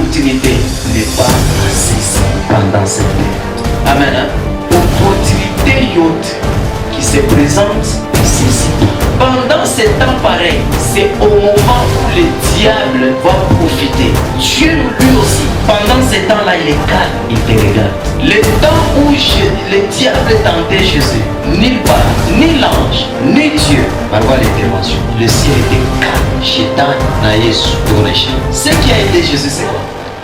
opportunité n'est pas saisie pendant cette période. Amen. Opportunité yote qui se présente, saisie. Pendant ces temps pareils, c'est au moment où le diable va profiter. Dieu lui aussi, pendant ces temps-là, il est calme, il te regarde. Le temps où le diable tentait Jésus, nulle part, ni l'ange, ni Dieu, par voie l'intervention, le ciel était calme. Chétan n'a Jésus. Ce qui a aidé Jésus, c'est quoi?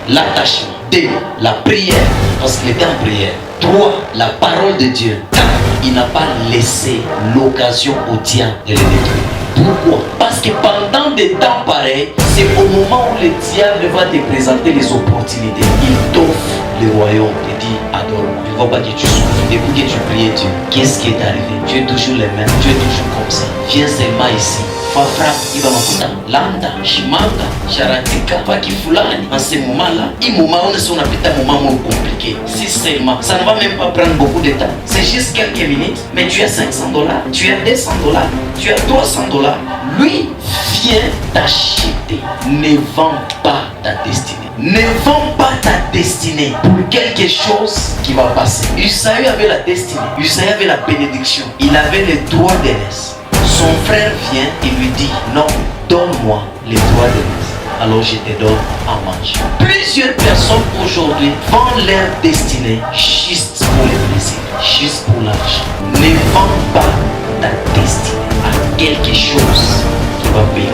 L'attachement. 2. La prière, parce qu'il était en prière. 3. La parole de Dieu. 4. Il n'a pas laissé l'occasion au diable de le détruire. Pourquoi? Parce que pendant des temps pareils, c'est au moment où le diable va te présenter les opportunités. Il t'offre le royaume, te dit adore-moi. Je ne vois pas que tu souffres. Depuis que tu priais Dieu, qu'est-ce qui est arrivé? Tu es toujours le même, tu es toujours comme ça. Viens seulement ici. Fafra, Iba Makuta, Landa, Shimanga, Charatika, Faki Fulani. En ce moment-là, il moment où on a fait un moment compliqué. Si seulement, ça ne va même pas prendre beaucoup de temps. C'est juste quelques minutes, mais tu as $500, tu as $200, tu as $300. Lui vient t'acheter. Ne vends pas ta destinée. Ne vends pas ta destinée pour quelque chose qui va passer. Isaïe avait la destinée. Isaïe avait la bénédiction. Il avait le droit d'aînesse. Son frère vient et lui dit, non, donne-moi les droits d'aînesse. Alors je te donne à manger. Plusieurs personnes aujourd'hui vendent leur destinée juste pour le plaisir, juste pour l'argent. Ne vends pas ta destinée à quelque chose qui va payer.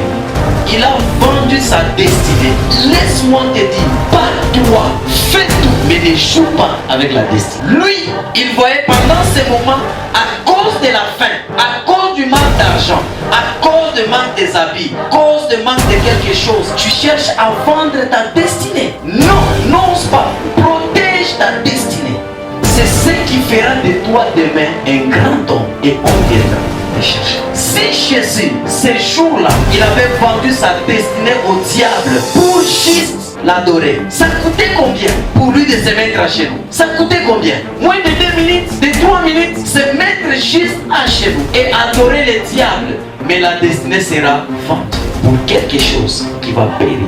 Il a vendu sa destinée. Laisse-moi te dire, pas toi, fais tout, mais ne joue pas avec la destinée. Lui, il voyait pendant ces moments, à cause de la faim, à cause du manque d'argent, à cause du manque des habits, à cause du manque de quelque chose, tu cherches à vendre ta destinée. Non, n'ose pas, protège ta destinée. C'est ce qui fera de toi demain un grand homme et on viendra te chercher. Si Jésus, ces jours-là, il avait vendu sa destinée au diable pour juste l'adorer, ça coûtait combien pour lui de se mettre à genoux? Ça coûtait combien? Moins de 2 minutes, de 3 minutes, se mettre juste à genoux et adorer le diable. Mais la destinée sera vendue pour quelque chose qui va périr.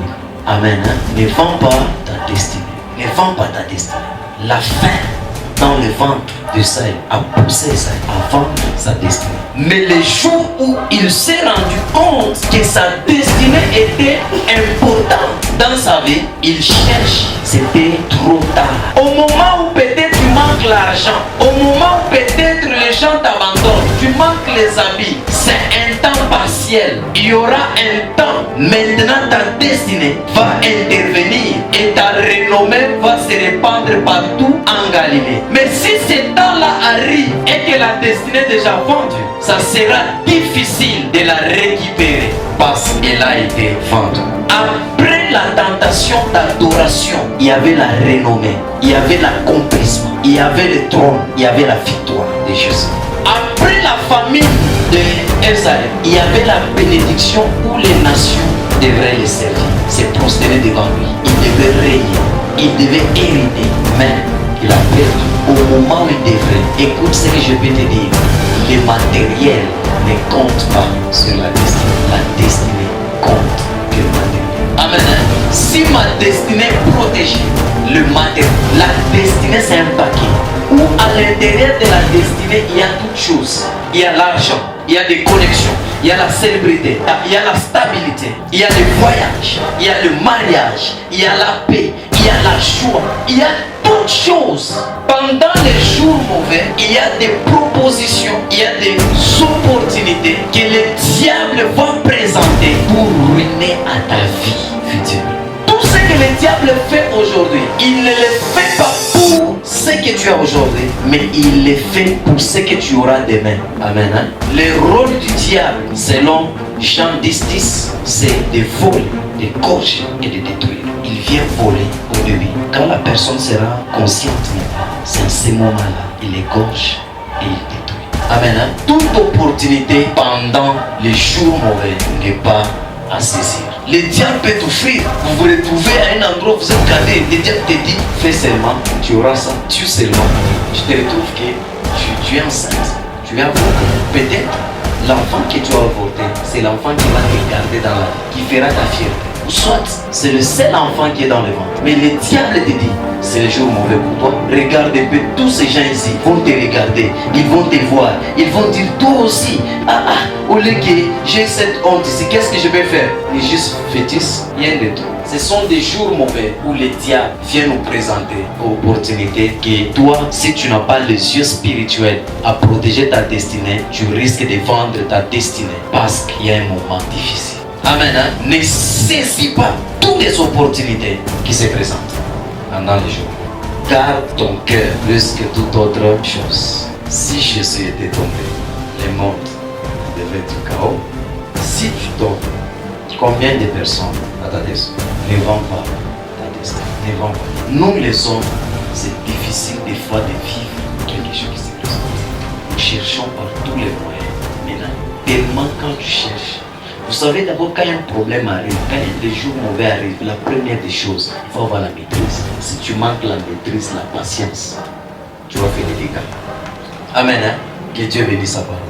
Amen. Hein? Ne vends pas ta destinée. Ne vends pas ta destinée. La faim dans le ventre de Saül a poussé Saül à vendre sa destinée. Mais le jour où il s'est rendu compte que sa destinée était importante dans sa vie, il cherche. C'était trop tard. Au moment où peut-être tu manques l'argent, au moment où peut-être les gens t'abandonnent, tu manques les habits, c'est un temps partiel. Il y aura un temps. Maintenant ta destinée va intervenir et ta renommée va se répandre partout en Galilée. Mais si ce temps-là arrive et que la destinée est déjà vendue, ça sera difficile de la récupérer parce qu'elle a été vendue. Après la tentation d'adoration, il y avait la renommée, il y avait l'accomplissement, il y avait le trône, il y avait la victoire de Jésus. Après la famine de Esaïe, il y avait la bénédiction où les nations devraient le servir, se prosterner devant lui. Il devait régner, il devait hériter, mais il a perdu au moment où il devrait. Écoute ce que je vais te dire. Le matériel ne compte pas sur la destinée. La destinée compte que le matériel. Amen. Si ma destinée est protégée, le matériel, la destinée c'est un paquet où à l'intérieur de la destinée il y a toutes choses. Il y a l'argent, il y a des connexions, il y a la célébrité, il y a la stabilité, il y a le voyage, il y a le mariage, il y a la paix, il y a la joie, il y a toutes choses. Pendant les jours mauvais, il y a des propositions, il y a des opportunités que le diable va présenter pour ruiner à ta vie future. Tout ce que le diable fait aujourd'hui, il ne le fait pas pour ce que tu as aujourd'hui, mais il le fait pour ce que tu auras demain. Amen. Hein? Le rôle du diable, selon Jean 10:10, c'est de voler, de gorger et de détruire. Il vient voler au début. Quand la personne sera consciente, c'est à ce moment-là, il égorge et il détruit. Amen. Hein? Toute opportunité pendant les jours mauvais n'est pas à saisir. Le diable peut t'offrir. Vous vous retrouvez à un endroit où vous êtes gardé. Le diable te dit, fais seulement, tu auras ça. Tu seulement. Tu te retrouves que tu es enceinte. Tu vas avorter. Peut-être l'enfant que tu as avorté, c'est l'enfant qui va te garder dans la vie, qui fera ta fierté. soit c'est le seul enfant qui est dans le ventre. Mais le diable te dit, c'est le jour mauvais pour toi. Regarde un peu, tous ces gens ici vont te regarder, ils vont te voir, ils vont dire toi aussi, au lieu que j'ai cette honte ici, qu'est-ce que je vais faire? Et juste fœtus, rien de tout. Ce sont des jours mauvais où le diable vient nous présenter l'opportunité que toi, si tu n'as pas les yeux spirituels à protéger ta destinée, tu risques de vendre ta destinée parce qu'il y a un moment difficile. Amen. Ne saisis pas toutes les opportunités qui se présentent pendant les jours. Garde ton cœur plus que toute autre chose. Si Jésus était tombé, le monde devait être chaos. Si tu tombes, combien de personnes à ta destinée ne vont pas ta destinée, ne vont pas. Nous les hommes, c'est difficile des fois de vivre quelque chose qui se présente. Nous cherchons par tous les moyens. Maintenant, tellement quand tu cherches, vous savez d'abord quand un problème arrive, quand les jours mauvais arrivent, la première des choses, il faut avoir la maîtrise. Si tu manques la maîtrise, la patience, tu vas faire des dégâts. Amen. Que Dieu bénisse sa parole.